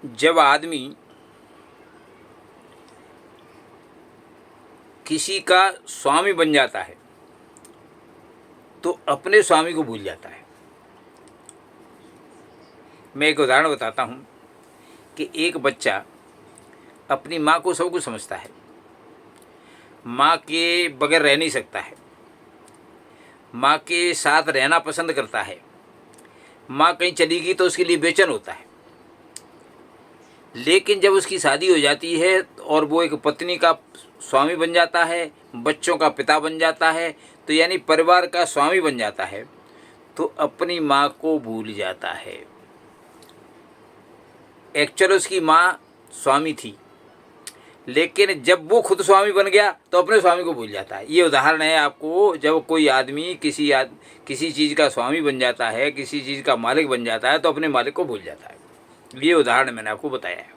जब आदमी किसी का स्वामी बन जाता है तो अपने स्वामी को भूल जाता है। मैं एक उदाहरण बताता हूँ कि एक बच्चा अपनी माँ को सब कुछ समझता है, माँ के बगैर रह नहीं सकता है, माँ के साथ रहना पसंद करता है, माँ कहीं चली गई तो उसके लिए बेचैन होता है। लेकिन जब उसकी शादी हो जाती है और वो एक पत्नी का स्वामी बन जाता है, बच्चों का पिता बन जाता है, तो यानी परिवार का स्वामी बन जाता है, तो अपनी माँ को भूल जाता है। एक्चुअल उसकी माँ स्वामी थी, लेकिन जब वो खुद स्वामी बन गया तो अपने स्वामी को भूल जाता है। ये उदाहरण है आपको, जब कोई आदमी किसी चीज़ का स्वामी बन जाता है, किसी चीज़ का मालिक बन जाता है, तो अपने मालिक को भूल जाता है। ये उदाहरण मैंने आपको बताया है।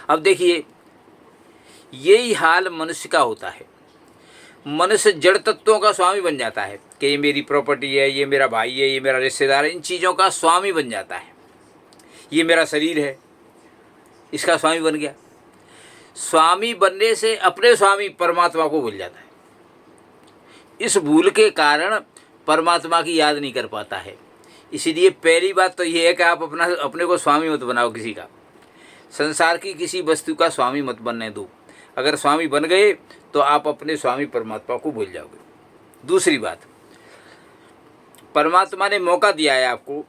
अब देखिए, यही हाल मनुष्य का होता है। मनुष्य जड़ तत्वों का स्वामी बन जाता है कि ये मेरी प्रॉपर्टी है, ये मेरा भाई है, ये मेरा रिश्तेदार है, इन चीज़ों का स्वामी बन जाता है। ये मेरा शरीर है, इसका स्वामी बन गया। स्वामी बनने से अपने स्वामी परमात्मा को भूल जाता है। इस भूल के कारण परमात्मा की याद नहीं कर पाता है। इसीलिए पहली बात तो ये है कि आप अपने को स्वामी मत बनाओ किसी का। संसार की किसी वस्तु का स्वामी मत बनने दो। अगर स्वामी बन गए तो आप अपने स्वामी परमात्मा को भूल जाओगे। दूसरी बात, परमात्मा ने मौका दिया है आपको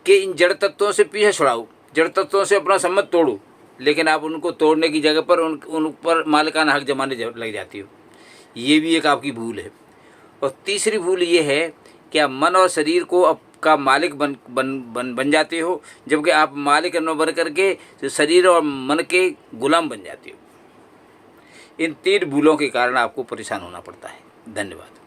कि इन जड़ तत्वों से पीछे छुड़ाओ, जड़ तत्वों से अपना संबंध तोड़ो, लेकिन आप उनको तोड़ने की जगह पर उन पर मालिकाना हक जमाने लग जाती हो। ये भी एक आपकी भूल है। और तीसरी भूल ये है कि आप मन और शरीर को आपका मालिक बन जाते हो, जबकि आप मालिक न बन करके शरीर और मन के गुलाम बन जाते हो। इन तीन भूलों के कारण आपको परेशान होना पड़ता है। धन्यवाद।